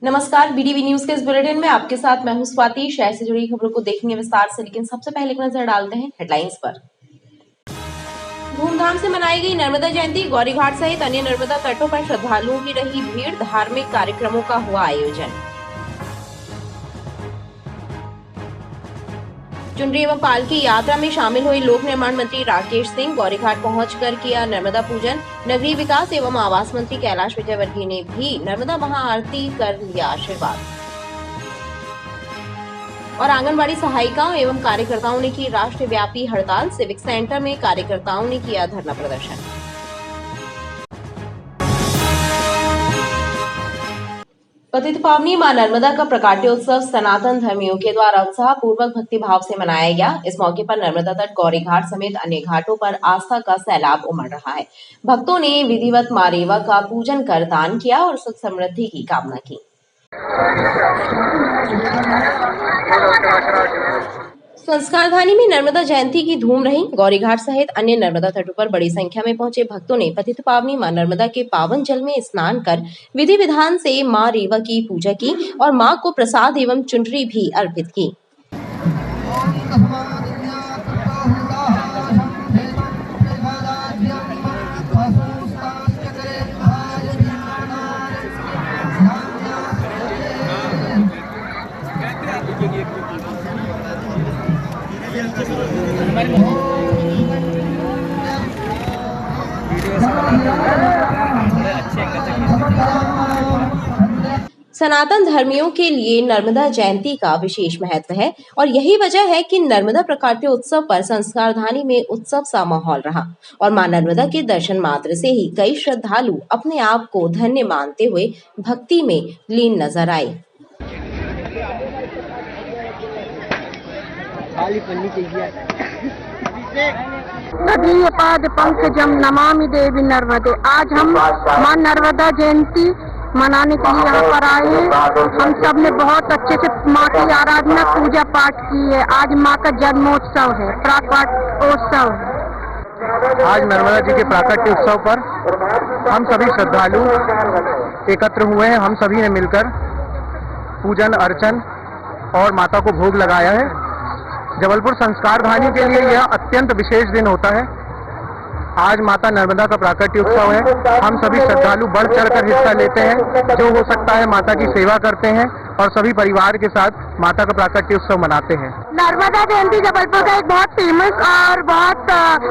नमस्कार, BDV news के इस बुलेटिन में आपके साथ मैं हूं स्वाति। शहर से जुड़ी खबरों को देखेंगे विस्तार से, लेकिन सबसे पहले एक नजर डालते हैं हेडलाइंस पर। धूमधाम से मनाई गई नर्मदा जयंती। गौरीघाट सहित अन्य नर्मदा तटों पर श्रद्धालुओं की रही भीड़। धार्मिक कार्यक्रमों का हुआ आयोजन। चुनरी एवं पालकी यात्रा में शामिल हुए लोक निर्माण मंत्री राकेश सिंह। गौरीघाट पहुंचकर किया नर्मदा पूजन। नगरीय विकास एवं आवास मंत्री कैलाश विजयवर्गीय ने भी नर्मदा महाआरती कर लिया आशीर्वाद। और आंगनबाड़ी सहायिकाओं एवं कार्यकर्ताओं ने की राष्ट्रव्यापी हड़ताल। सिविक सेंटर में कार्यकर्ताओं ने किया धरना प्रदर्शन। पतित पावनी मां नर्मदा का प्राकट्योत्सव सनातन धर्मियों के द्वारा उत्साह पूर्वक भक्ति भाव से मनाया गया। इस मौके पर नर्मदा तट, गौरीघाट समेत अन्य घाटों पर आस्था का सैलाब उमड़ रहा है। भक्तों ने विधिवत मां रेवा का पूजन कर दान किया और सुख समृद्धि की कामना की। संस्कारधानी में नर्मदा जयंती की धूम रही। गौरीघाट सहित अन्य नर्मदा तटों पर बड़ी संख्या में पहुंचे भक्तों ने पतित पावनी मां नर्मदा के पावन जल में स्नान कर विधि विधान से मां रेवा की पूजा की और मां को प्रसाद एवं चुनरी भी अर्पित की। सनातन धर्मियों के लिए नर्मदा जयंती का विशेष महत्व है और यही वजह है कि नर्मदा प्राकट्योत्सव पर संस्कारधानी में उत्सव सा माहौल रहा और मां नर्मदा के दर्शन मात्र से ही कई श्रद्धालु अपने आप को धन्य मानते हुए भक्ति में लीन नजर आए। तदीय पाद पंकजम नमामि देवी नर्मदे। आज हम मां नर्मदा जयंती मनाने के लिए यहाँ पर आए हैं। हम सब ने बहुत अच्छे से माँ की आराधना पूजा पाठ की है। आज माँ का जन्मोत्सव है, प्राकट्योत्सव है। आज नर्मदा जी के प्राकट्य उत्सव पर हम सभी श्रद्धालु एकत्र हुए हैं। हम सभी ने मिलकर पूजन अर्चन और माता को भोग लगाया है। जबलपुर संस्कारधानी के लिए यह अत्यंत विशेष दिन होता है। आज माता नर्मदा का प्राकट्य उत्सव है। हम सभी श्रद्धालु बढ़ चढ़कर हिस्सा लेते हैं। जो हो सकता है माता की सेवा करते हैं और सभी परिवार के साथ माता का प्राकट्य उत्सव मनाते हैं। नर्मदा जयंती जबलपुर का एक बहुत फेमस और बहुत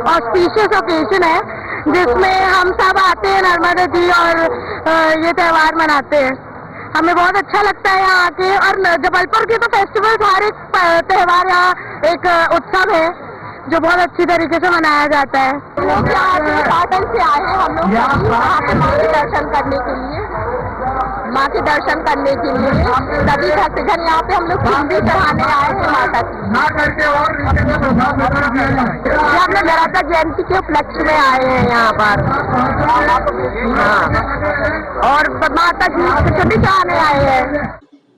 ऑस्पिशियस ओकेजन है, जिसमें हम सब आते हैं नर्मदा जी और ये त्योहार मनाते हैं। हमें बहुत अच्छा लगता है यहाँ आके। और जबलपुर के तो फेस्टिवल हर एक त्योहार यहाँ एक उत्सव है जो बहुत अच्छी तरीके से मनाया जाता है। पाटन से आए हैं हम लोग यहाँ पे माँ के दर्शन करने के लिए, माँ के दर्शन करने के लिए सभी भक्तजन यहाँ पे हम लोग चुनरी चढ़ाने आए थे माता की। हम लोग नर्मदा जयंती के उपलक्ष्य में आए हैं यहाँ पर। हाँ, और माता की चुनरी चढ़ाने आए हैं।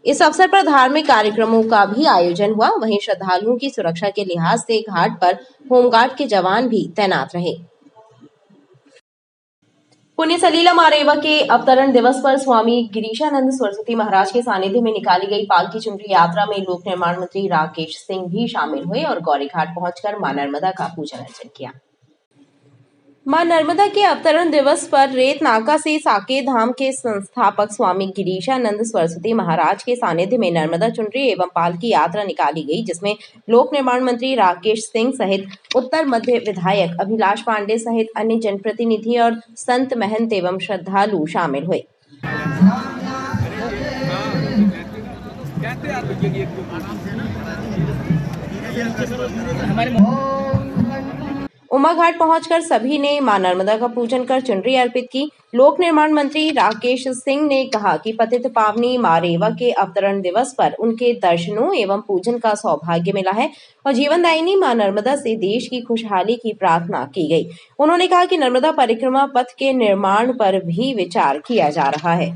इस अवसर पर धार्मिक कार्यक्रमों का भी आयोजन हुआ। वहीं श्रद्धालुओं की सुरक्षा के लिहाज से घाट पर होमगार्ड के जवान भी तैनात रहे। पुण्य सलीला मां रेवा के अवतरण दिवस पर स्वामी गिरीशानंद सरस्वती महाराज के सानिध्य में निकाली गई पालकी चुनरी यात्रा में लोक निर्माण मंत्री राकेश सिंह भी शामिल हुए और गौरीघाट पहुंचकर मां नर्मदा का पूजन अर्चन किया। मां नर्मदा के अवतरण दिवस पर रेत नाका से साकेत धाम के संस्थापक स्वामी गिरीशानंद सरस्वती महाराज के सानिध्य में नर्मदा चुनरी एवं पालकी यात्रा निकाली गई, जिसमें लोक निर्माण मंत्री राकेश सिंह सहित उत्तर मध्य विधायक अभिलाष पांडे सहित अन्य जनप्रतिनिधि और संत महंत एवं श्रद्धालु शामिल हुए। उमा घाट पहुंचकर सभी ने मां नर्मदा का पूजन कर चुनरी अर्पित की। लोक निर्माण मंत्री राकेश सिंह ने कहा कि पतित पावनी मां रेवा के अवतरण दिवस पर उनके दर्शनों एवं पूजन का सौभाग्य मिला है और जीवनदायिनी मां नर्मदा से देश की खुशहाली की प्रार्थना की गई। उन्होंने कहा कि नर्मदा परिक्रमा पथ के निर्माण पर भी विचार किया जा रहा है।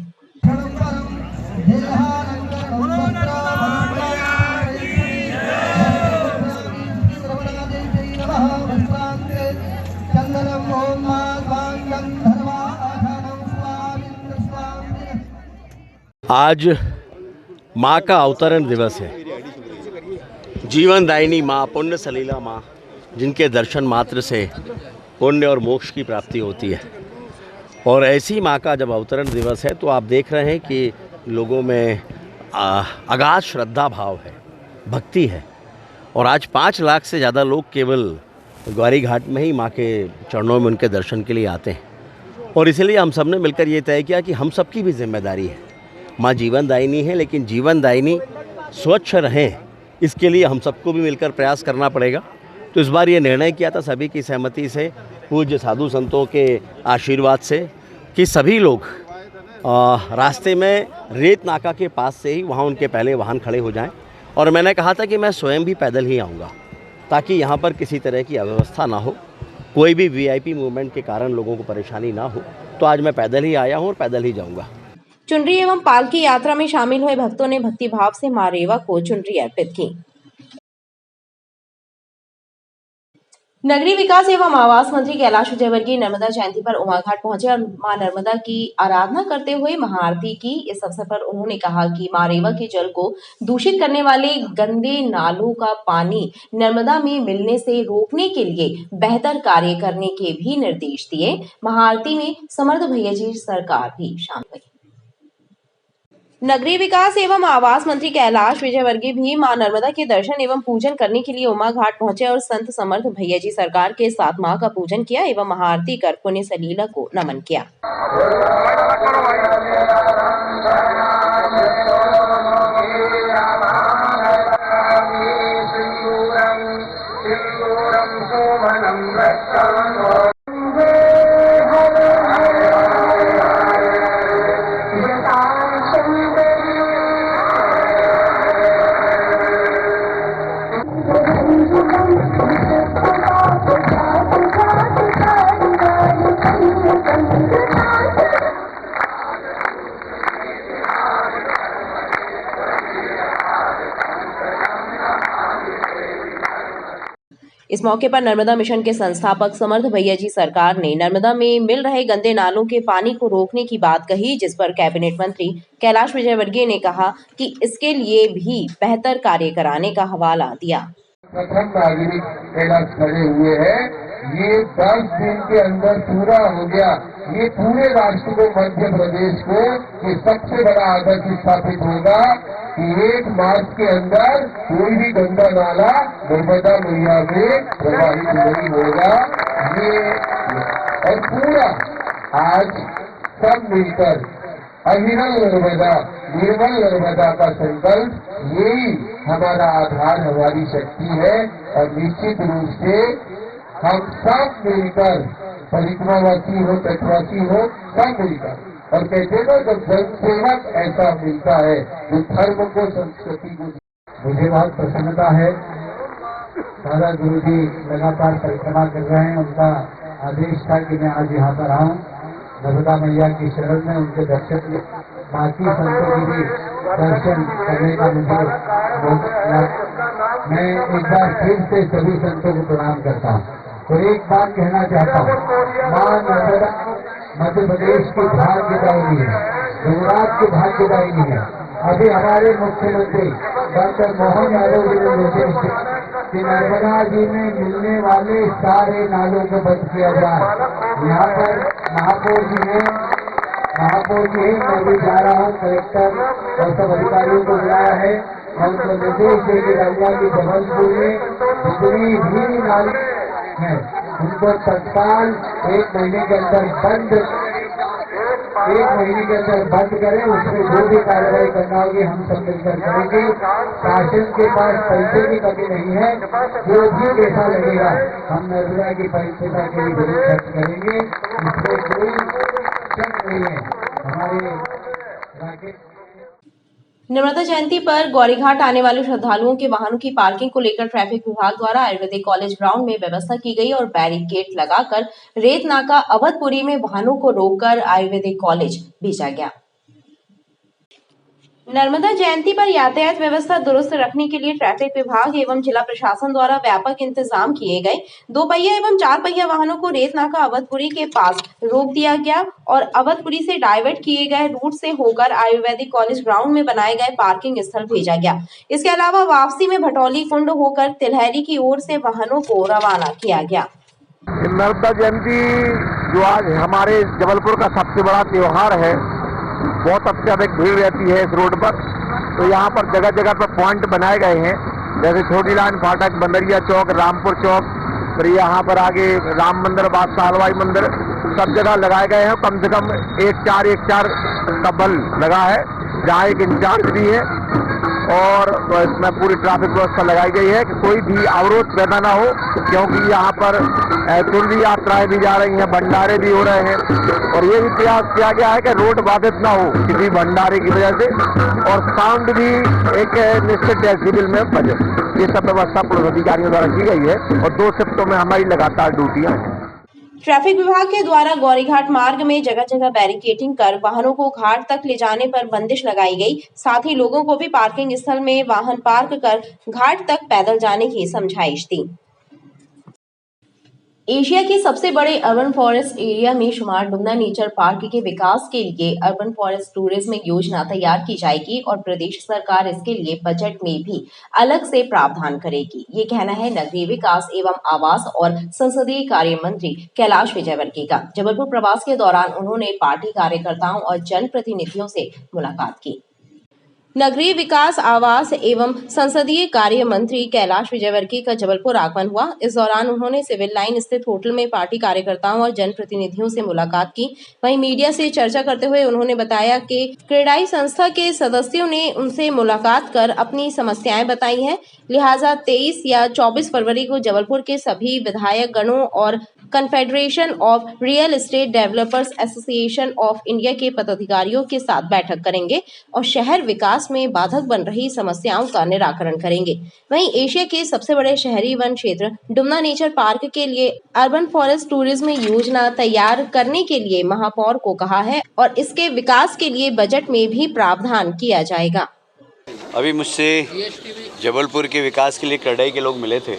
आज माँ का अवतरण दिवस है। जीवनदायिनी माँ, पुण्य सलीला माँ, जिनके दर्शन मात्र से पुण्य और मोक्ष की प्राप्ति होती है। और ऐसी माँ का जब अवतरण दिवस है तो आप देख रहे हैं कि लोगों में अगाध श्रद्धा भाव है, भक्ति है। और आज 5 लाख से ज़्यादा लोग केवल ग्वारी घाट में ही माँ के चरणों में उनके दर्शन के लिए आते हैं। और इसलिए हम सब ने मिलकर ये तय किया कि हम सबकी भी जिम्मेदारी है। माँ जीवनदायिनी है, लेकिन जीवनदायिनी स्वच्छ रहें, इसके लिए हम सबको भी मिलकर प्रयास करना पड़ेगा। तो इस बार ये निर्णय किया था सभी की सहमति से, पूज्य साधु संतों के आशीर्वाद से, कि सभी लोग रास्ते में रेत नाका के पास से ही वहाँ उनके पहले वाहन खड़े हो जाएं। और मैंने कहा था कि मैं स्वयं भी पैदल ही आऊँगा, ताकि यहाँ पर किसी तरह की अव्यवस्था ना हो, कोई भी वीआईपी मूवमेंट के कारण लोगों को परेशानी ना हो। तो आज मैं पैदल ही आया हूँ और पैदल ही जाऊँगा। चुनरी एवं पालकी यात्रा में शामिल हुए भक्तों ने भक्ति भाव से मां रेवा को चुनरी अर्पित की। नगरीय विकास एवं आवास मंत्री कैलाश विजयवर्गीय नर्मदा जयंती पर उमाघाट पहुंचे और मां नर्मदा की आराधना करते हुए महाआरती की। इस अवसर पर उन्होंने कहा कि मां रेवा के जल को दूषित करने वाले गंदे नालों का पानी नर्मदा में मिलने से रोकने के लिए बेहतर कार्य करने के भी निर्देश दिए। महाआरती में समर्थ भैया जी सरकार भी शामिल हुई। नगरीय विकास एवं आवास मंत्री कैलाश विजयवर्गीय भी मां नर्मदा के दर्शन एवं पूजन करने के लिए उमा घाट पहुंचे और संत समर्थ भैया जी सरकार के साथ मां का पूजन किया एवं महाआरती कर पुण्य सलीला को नमन किया। इस मौके पर नर्मदा मिशन के संस्थापक समर्थ भैया जी सरकार ने नर्मदा में मिल रहे गंदे नालों के पानी को रोकने की बात कही, जिस पर कैबिनेट मंत्री कैलाश विजयवर्गीय ने कहा कि इसके लिए भी बेहतर कार्य कराने का हवाला दिया। प्रथम नागरिक कैलाश खड़े हुए हैं, ये 10 दिन के अंदर पूरा हो गया। ये पूरे राष्ट्र को, मध्य प्रदेश को ये सबसे बड़ा आदर्श स्थापित होगा कि 1 मार्च के अंदर कोई भी गंदा नाला नर्मदा मैया में प्रवाहित नहीं होगा। ये और पूरा आज सब मिलकर अविरल नर्मदा, निर्मल नर्मदा का संकल्प, यही हमारा आधार, हमारी शक्ति है। और निश्चित रूप से हम सब मिलकर, परिक्रमावासी हो, तटवासी हो, सब मिलकर, और कहते हैं जब जनसेवक ऐसा मिलता है जो धर्म को, संस्कृति को। मुझे बहुत प्रसन्नता है, दादा गुरु जी लगातार परिक्रमा कर रहे हैं। उनका आदेश था कि मैं आज यहाँ पर आऊँ, नर्मदा मैया की शरण में उनके दर्शन, बाकी संतों की भी दर्शन करने का मुझे मैं एक बार फिर से सभी संतों को प्रणाम करता हूँ। और एक बात कहना चाहता हूँ, मां नर्मदा मध्य प्रदेश की भाग्यदायिनी है, गुजरात की भाग्यदायिनी है। अभी हमारे मुख्यमंत्री डॉक्टर मोहन यादव जी ने निर्देश दिया कि नर्मदा जी में मिलने वाले सारे नालों को बंद किया जाए। यहाँ पर महापौर जी हैं, मैं भी जा रहा हूँ, कलेक्टर और सब अधिकारियों को बुलाया है और उनको निर्देश देके रंगा की जबलपुर में जितनी भी नाली है उनको तत्काल 1 महीने के अंदर बंद करें। उसमें जो भी कार्रवाई करना होगी हम सब मिलकर करेंगे। शासन के पास पैसे की कमी नहीं है, जो भी पैसा लगेगा हम नर्मदा की परिचर्या के लिए जरूर खर्च करेंगे। इसमें कोई शक नहीं है। हमारे नर्मदा जयंती पर गौरीघाट आने वाले श्रद्धालुओं के वाहनों की पार्किंग को लेकर ट्रैफिक विभाग द्वारा आयुर्वेदिक कॉलेज ग्राउंड में व्यवस्था की गई और बैरिकेड लगाकर रेत नाका अवधपुरी में वाहनों को रोककर आयुर्वेदिक कॉलेज भेजा गया। नर्मदा जयंती पर यातायात व्यवस्था दुरुस्त रखने के लिए ट्रैफिक विभाग एवं जिला प्रशासन द्वारा व्यापक इंतजाम किए गए। 2 पहिया एवं 4 पहिया वाहनों को रेतनाका अवधपुरी के पास रोक दिया गया और अवधपुरी से डाइवर्ट किए गए रूट से होकर आयुर्वेदिक कॉलेज ग्राउंड में बनाए गए पार्किंग स्थल भेजा गया। इसके अलावा वापसी में भटौली कुंड होकर तिलहरी की ओर से वाहनों को रवाना किया गया। नर्मदा जयंती जो आज हमारे जबलपुर का सबसे बड़ा त्योहार है, बहुत अत्यधिक भीड़ रहती है इस रोड पर। तो यहाँ पर जगह जगह पर पॉइंट बनाए गए हैं, जैसे छोटी लाइन फाटक, बंदरिया चौक, रामपुर चौक, फिर यहाँ पर आगे राम मंदिर, बादशाह हलवाई मंदिर, सब जगह लगाए गए हैं। कम से कम 1-4 का बल लगा है, जहाँ एक इंचार्ज भी है और इसमें पूरी ट्रैफिक व्यवस्था लगाई गई है कि कोई भी अवरोध पैदा ना हो, क्योंकि यहाँ पर चुनरी यात्राएं भी जा रही हैं, भंडारे भी हो रहे हैं और ये भी प्रयास किया गया है कि रोड बाधित ना हो किसी भंडारे की वजह से और साउंड भी एक निश्चित डेसिबल में बजे। ये सब व्यवस्था पुलिस अधिकारियों द्वारा की गई है और 2 शिफ्टों में हमारी लगातार ड्यूटियां हैं। ट्रैफिक विभाग के द्वारा गौरीघाट मार्ग में जगह जगह बैरिकेडिंग कर वाहनों को घाट तक ले जाने पर बंदिश लगाई गई। साथ ही लोगों को भी पार्किंग स्थल में वाहन पार्क कर घाट तक पैदल जाने की समझाइश दी। एशिया के सबसे बड़े अर्बन फॉरेस्ट एरिया में शुमार डुमना नेचर पार्क के विकास के लिए अर्बन फॉरेस्ट टूरिज्म योजना तैयार की जाएगी और प्रदेश सरकार इसके लिए बजट में भी अलग से प्रावधान करेगी। ये कहना है नगरीय विकास एवं आवास और संसदीय कार्य मंत्री कैलाश विजयवर्गीय का। जबलपुर प्रवास के दौरान उन्होंने पार्टी कार्यकर्ताओं और जनप्रतिनिधियों से मुलाकात की। नगरीय विकास, आवास एवं संसदीय कार्य मंत्री कैलाश विजयवर्गीय का जबलपुर आगमन हुआ। इस दौरान उन्होंने सिविल लाइन स्थित होटल में पार्टी कार्यकर्ताओं और जनप्रतिनिधियों से मुलाकात की। वहीं मीडिया से चर्चा करते हुए उन्होंने बताया कि क्रेडाई संस्था के सदस्यों ने उनसे मुलाकात कर अपनी समस्याएं बताई हैं। लिहाजा 23 या 24 फरवरी को जबलपुर के सभी विधायक गणों और confederation of real estate developers association of India के पदाधिकारियों के साथ बैठक करेंगे और शहर विकास में बाधक बन रही समस्याओं का निराकरण करेंगे। वहीं एशिया के सबसे बड़े शहरी वन क्षेत्र डुमना नेचर पार्क के लिए अर्बन फॉरेस्ट टूरिज्म योजना तैयार करने के लिए महापौर को कहा है और इसके विकास के लिए बजट में भी प्रावधान किया जाएगा। अभी मुझसे जबलपुर के विकास के लिए क्रेडाई के लोग मिले थे।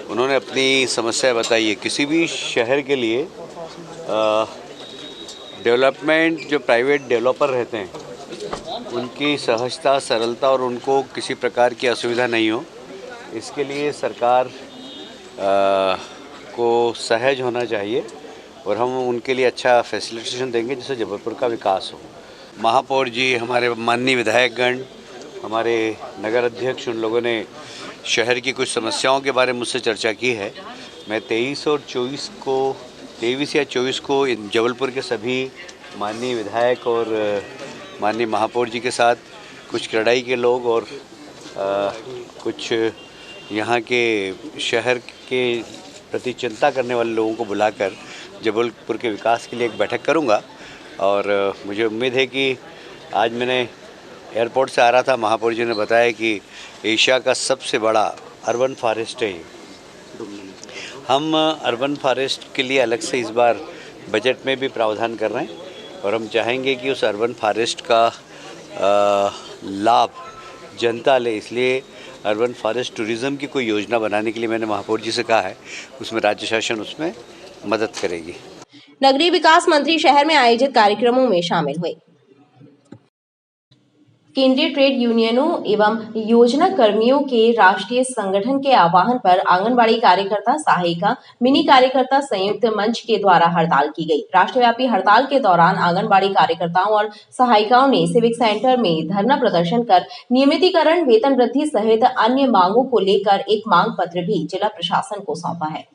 उन्होंने अपनी समस्या बताई है। किसी भी शहर के लिए डेवलपमेंट, जो प्राइवेट डेवलपर रहते हैं उनकी सहजता, सरलता और उनको किसी प्रकार की असुविधा नहीं हो, इसके लिए सरकार को सहज होना चाहिए और हम उनके लिए अच्छा फैसिलिटेशन देंगे जिससे जबलपुर का विकास हो। महापौर जी, हमारे माननीय विधायकगण, हमारे नगर अध्यक्ष, उन लोगों ने शहर की कुछ समस्याओं के बारे में मुझसे चर्चा की है। मैं 23 या 24 को जबलपुर के सभी माननीय विधायक और माननीय महापौर जी के साथ कुछ क्रेडाई के लोग और कुछ यहाँ के शहर के प्रति चिंता करने वाले लोगों को बुलाकर जबलपुर के विकास के लिए एक बैठक करूँगा। और मुझे उम्मीद है कि आज मैंने एयरपोर्ट से आ रहा था, महापौर जी ने बताया कि एशिया का सबसे बड़ा अर्बन फॉरेस्ट है। हम अर्बन फॉरेस्ट के लिए अलग से इस बार बजट में भी प्रावधान कर रहे हैं और हम चाहेंगे कि उस अर्बन फॉरेस्ट का लाभ जनता ले। इसलिए अर्बन फॉरेस्ट टूरिज़्म की कोई योजना बनाने के लिए मैंने महापौर जी से कहा है, उसमें राज्य शासन उसमें मदद करेगी। नगरीय विकास मंत्री शहर में आयोजित कार्यक्रमों में शामिल हुए। केंद्रीय ट्रेड यूनियनों एवं योजना कर्मियों के राष्ट्रीय संगठन के आह्वान पर आंगनबाड़ी कार्यकर्ता, सहायिका, मिनी कार्यकर्ता संयुक्त मंच के द्वारा हड़ताल की गई। राष्ट्रव्यापी हड़ताल के दौरान आंगनबाड़ी कार्यकर्ताओं और सहायिकाओं ने सिविक सेंटर में धरना प्रदर्शन कर नियमितीकरण, वेतन वृद्धि सहित अन्य मांगों को लेकर एक मांग पत्र भी जिला प्रशासन को सौंपा है।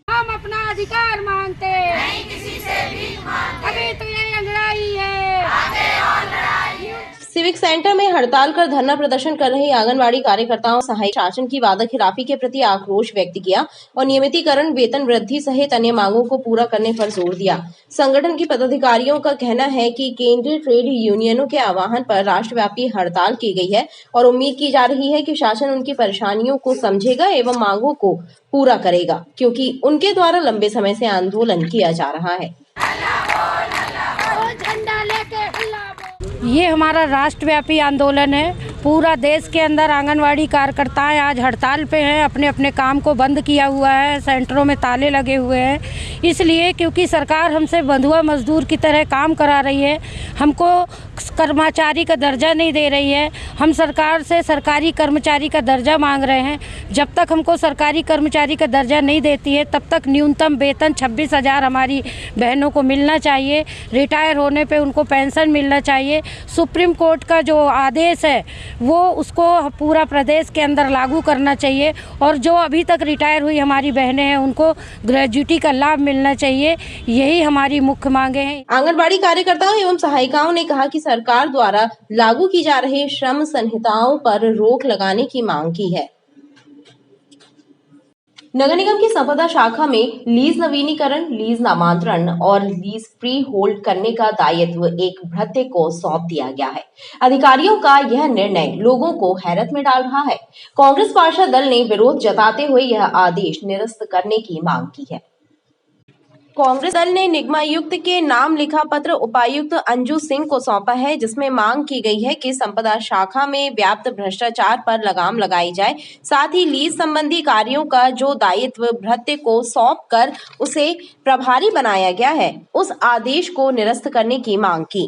हम अपना अधिकार मांगते नहीं, किसी से भी मांगते। अभी तो ये लड़ाई है, आगे और लड़ाई। सिविक सेंटर में हड़ताल कर धरना प्रदर्शन कर रही आंगनबाड़ी कार्यकर्ताओं सहायक शासन की वादा खिलाफी के प्रति आक्रोश व्यक्त किया और नियमितीकरण, वेतन वृद्धि सहित अन्य मांगों को पूरा करने पर जोर दिया। संगठन के पदाधिकारियों का कहना है कि केंद्रीय ट्रेड यूनियनों के आह्वान पर राष्ट्रव्यापी हड़ताल की गई है और उम्मीद की जा रही है कि शासन उनकी परेशानियों को समझेगा एवं मांगों को पूरा करेगा, क्योंकि उनके द्वारा लंबे समय से आंदोलन किया जा रहा है। ये हमारा राष्ट्रव्यापी आंदोलन है। पूरा देश के अंदर आंगनवाड़ी कार्यकर्ताएं आज हड़ताल पे हैं, अपने अपने काम को बंद किया हुआ है, सेंटरों में ताले लगे हुए हैं। इसलिए क्योंकि सरकार हमसे बंधुआ मजदूर की तरह काम करा रही है, हमको कर्मचारी का दर्जा नहीं दे रही है। हम सरकार से सरकारी कर्मचारी का दर्जा मांग रहे हैं। जब तक हमको सरकारी कर्मचारी का दर्जा नहीं देती है तब तक न्यूनतम वेतन 26,000 हमारी बहनों को मिलना चाहिए। रिटायर होने पे उनको पेंशन मिलना चाहिए। सुप्रीम कोर्ट का जो आदेश है वो उसको पूरा प्रदेश के अंदर लागू करना चाहिए और जो अभी तक रिटायर हुई हमारी बहनें हैं उनको ग्रेजुटी का लाभ मिलना चाहिए। यही हमारी मुख्य मांगे हैं। आंगनबाड़ी कार्यकर्ताओं एवं सहायिकाओं ने कहा कि सरकार द्वारा लागू की जा रही श्रम संहिताओं पर रोक लगाने की मांग की है। नगर निगम की संपदा शाखा में लीज नवीनीकरण, लीज नामांतरण और लीज फ्री होल्ड करने का दायित्व एक भृत्य को सौंप दिया गया है। अधिकारियों का यह निर्णय लोगों को हैरत में डाल रहा है। कांग्रेस पार्षद दल ने विरोध जताते हुए यह आदेश निरस्त करने की मांग की है। कांग्रेस दल ने निगमायुक्त के नाम लिखा पत्र उपायुक्त अंजू सिंह को सौंपा है, जिसमें मांग की गई है कि संपदा शाखा में व्याप्त भ्रष्टाचार पर लगाम लगाई जाए। साथ ही लीज संबंधी कार्यों का जो दायित्व भृत्य को सौंपकर उसे प्रभारी बनाया गया है, उस आदेश को निरस्त करने की मांग की।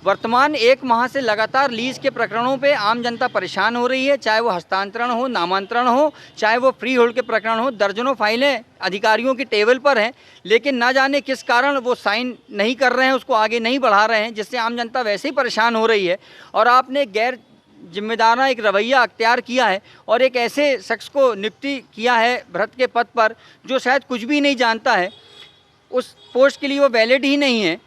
वर्तमान 1 माह से लगातार लीज के प्रकरणों पे आम जनता परेशान हो रही है, चाहे वो हस्तांतरण हो, नामांतरण हो, चाहे वो फ्री होल्ड के प्रकरण हो। दर्जनों फाइलें अधिकारियों की टेबल पर हैं, लेकिन ना जाने किस कारण वो साइन नहीं कर रहे हैं, उसको आगे नहीं बढ़ा रहे हैं, जिससे आम जनता वैसे ही परेशान हो रही है। और आपने गैर जिम्मेदाराना एक रवैया अख्तियार किया है और एक ऐसे शख्स को नियुक्ति किया है भृत्य के पद पर जो शायद कुछ भी नहीं जानता है, उस पोस्ट के लिए वो वैलिड ही नहीं है।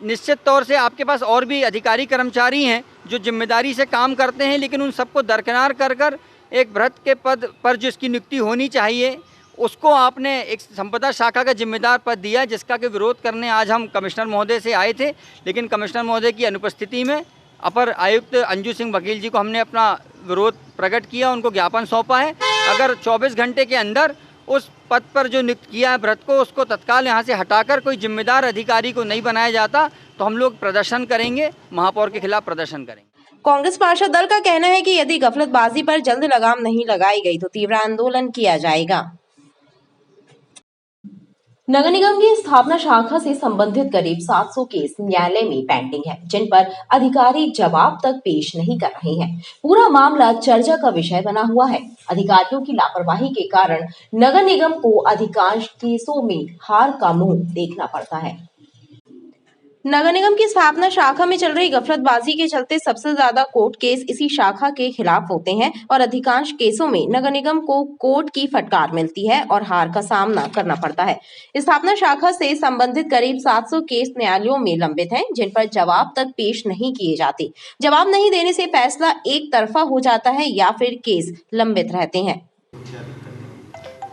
निश्चित तौर से आपके पास और भी अधिकारी कर्मचारी हैं जो जिम्मेदारी से काम करते हैं, लेकिन उन सबको दरकिनार कर एक भृत्य के पद पर जिसकी नियुक्ति होनी चाहिए उसको आपने एक संपदा शाखा का जिम्मेदार पद दिया, जिसका के विरोध करने आज हम कमिश्नर महोदय से आए थे। लेकिन कमिश्नर महोदय की अनुपस्थिति में अपर आयुक्त अंजू सिंह वकील जी को हमने अपना विरोध प्रकट किया, उनको ज्ञापन सौंपा है। अगर 24 घंटे के अंदर उस पद पर जो नियुक्त किया है भृत्य को, उसको तत्काल यहाँ से हटाकर कोई जिम्मेदार अधिकारी को नहीं बनाया जाता तो हम लोग प्रदर्शन करेंगे, महापौर के खिलाफ प्रदर्शन करेंगे। कांग्रेस पार्षद दल का कहना है कि यदि गफलतबाजी पर जल्द लगाम नहीं लगाई गई तो तीव्र आंदोलन किया जाएगा। नगर निगम की स्थापना शाखा से संबंधित करीब 700 केस न्यायालय में पेंडिंग है, जिन पर अधिकारी जवाब तक पेश नहीं कर रहे हैं। पूरा मामला चर्चा का विषय बना हुआ है। अधिकारियों की लापरवाही के कारण नगर निगम को अधिकांश केसों में हार का मुंह देखना पड़ता है। नगर निगम की स्थापना शाखा में चल रही गफलतबाजी के चलते सबसे ज्यादा कोर्ट केस इसी शाखा के खिलाफ होते हैं और अधिकांश केसों में नगर निगम को कोर्ट की फटकार मिलती है और हार का सामना करना पड़ता है। स्थापना शाखा से संबंधित करीब 700 केस न्यायालयों में लंबित हैं, जिन पर जवाब तक पेश नहीं किए जाते। जवाब नहीं देने से फैसला एक तरफा हो जाता है या फिर केस लंबित रहते हैं।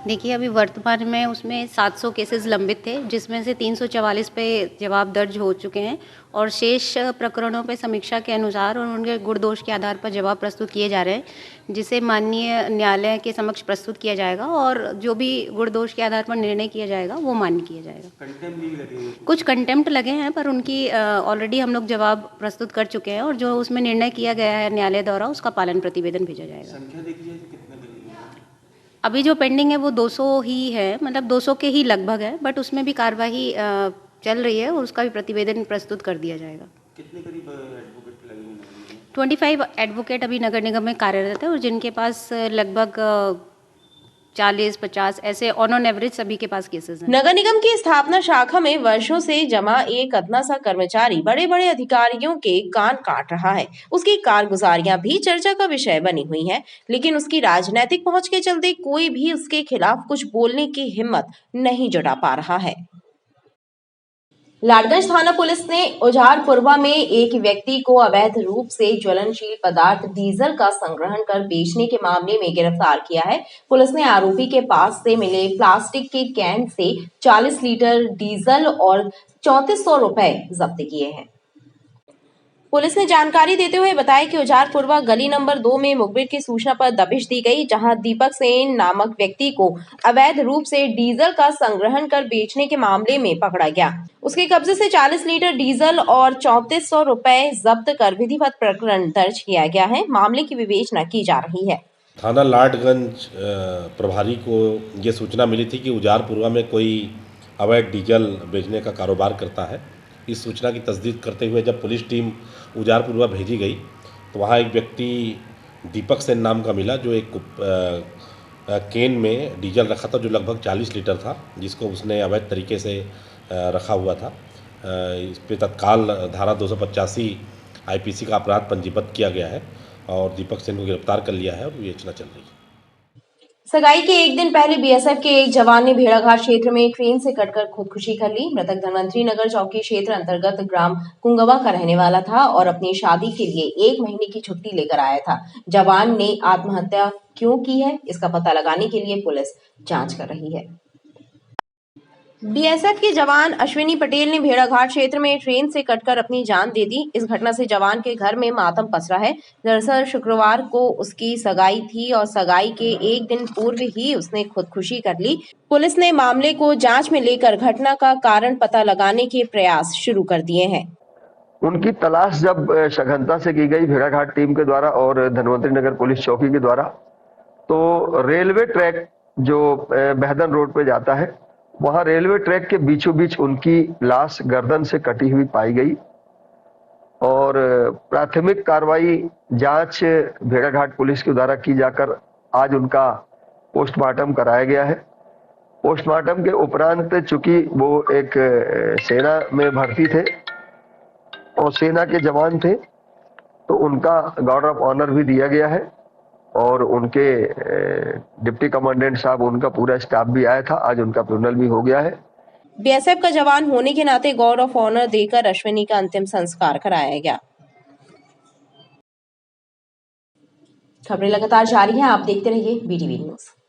देखिए, अभी वर्तमान में उसमें 700 केसेस लंबित थे, जिसमें से 344 पे जवाब दर्ज हो चुके हैं और शेष प्रकरणों पे समीक्षा के अनुसार और उनके गुण दोष के आधार पर जवाब प्रस्तुत किए जा रहे हैं, जिसे माननीय न्यायालय के समक्ष प्रस्तुत किया जाएगा और जो भी गुण दोष के आधार पर निर्णय किया जाएगा वो मान्य किया जाएगा। कुछ कंटेम्प्ट लगे हैं, पर उनकी ऑलरेडी हम लोग जवाब प्रस्तुत कर चुके हैं और जो उसमें निर्णय किया गया है न्यायालय द्वारा उसका पालन प्रतिवेदन भेजा जाएगा। अभी जो पेंडिंग है वो 200 ही है, मतलब 200 के ही लगभग है, बट उसमें भी कार्यवाही चल रही है और उसका भी प्रतिवेदन प्रस्तुत कर दिया जाएगा। कितने करीब एडवोकेट लगे हैं? 25 एडवोकेट अभी नगर निगम में कार्यरत है और जिनके पास लगभग 40-50 ऐसे ऑन एवरेज सभी के पास केसेस हैं। नगर निगम की स्थापना शाखा में वर्षों से जमा एक अदना सा कर्मचारी बड़े बड़े अधिकारियों के कान काट रहा है। उसकी कारगुजारियां भी चर्चा का विषय बनी हुई हैं, लेकिन उसकी राजनीतिक पहुंच के चलते कोई भी उसके खिलाफ कुछ बोलने की हिम्मत नहीं जुटा पा रहा है। लाडगंज थाना पुलिस ने उजारपुरवा में एक व्यक्ति को अवैध रूप से ज्वलनशील पदार्थ डीजल का संग्रहण कर बेचने के मामले में गिरफ्तार किया है। पुलिस ने आरोपी के पास से मिले प्लास्टिक के कैन से 40 लीटर डीजल और 3400 रुपए जब्त किए हैं। पुलिस ने जानकारी देते हुए बताया कि उजारपुरवा गली नंबर 2 में मुखबिर की सूचना पर दबिश दी गई, जहां दीपक सेन नामक व्यक्ति को अवैध रूप से डीजल का संग्रहण कर बेचने के मामले में पकड़ा गया। उसके कब्जे से 40 लीटर डीजल और 3400 रुपए जब्त कर विधिवत प्रकरण दर्ज किया गया है। मामले की विवेचना की जा रही है। थाना लाडगंज प्रभारी को ये सूचना मिली थी कि उजारपुरवा में कोई अवैध डीजल बेचने का कारोबार करता है। इस सूचना की तस्दीक करते हुए जब पुलिस टीम उजारपुरवा भेजी गई तो वहाँ एक व्यक्ति दीपक सेन नाम का मिला, जो एक केन में डीजल रखा था जो लगभग 40 लीटर था, जिसको उसने अवैध तरीके से रखा हुआ था। इस पर तत्काल धारा 285 IPC का अपराध पंजीबद्ध किया गया है और दीपक सेन को गिरफ्तार कर लिया है और विवेचना चल रही है। सगाई के एक दिन पहले BSF के एक जवान ने भेड़ाघाट क्षेत्र में ट्रेन से कटकर खुदकुशी कर ली। मृतक धनवंतरी नगर चौकी क्षेत्र अंतर्गत ग्राम कुंगवा का रहने वाला था और अपनी शादी के लिए 1 महीने की छुट्टी लेकर आया था। जवान ने आत्महत्या क्यों की है, इसका पता लगाने के लिए पुलिस जांच कर रही है। BSF के जवान अश्विनी पटेल ने भेड़ाघाट क्षेत्र में ट्रेन से कटकर अपनी जान दे दी। इस घटना से जवान के घर में मातम पसरा है। दरअसल शुक्रवार को उसकी सगाई थी और सगाई के एक दिन पूर्व ही उसने खुदकुशी कर ली। पुलिस ने मामले को जांच में लेकर घटना का कारण पता लगाने के प्रयास शुरू कर दिए हैं। उनकी तलाश जब सघनता से की गई भेड़ाघाट टीम के द्वारा और धनवंतरी नगर पुलिस चौकी के द्वारा, तो रेलवे ट्रैक जो बहदन रोड पे जाता है, वहां रेलवे ट्रैक के बीचों बीच उनकी लाश गर्दन से कटी हुई पाई गई और प्राथमिक कार्रवाई जांच भेड़ाघाट पुलिस के द्वारा की जाकर आज उनका पोस्टमार्टम कराया गया है। पोस्टमार्टम के उपरांत चूंकि वो एक सेना में भर्ती थे और सेना के जवान थे, तो उनका गार्ड ऑफ ऑनर भी दिया गया है और उनके डिप्टी कमांडेंट साहब, उनका पूरा स्टाफ भी आया था। आज उनका फ्यूनरल भी हो गया है। BSF का जवान होने के नाते गार्ड ऑफ ऑनर देकर अश्विनी का अंतिम संस्कार कराया गया। खबरें लगातार जारी हैं, आप देखते रहिए BTV न्यूज।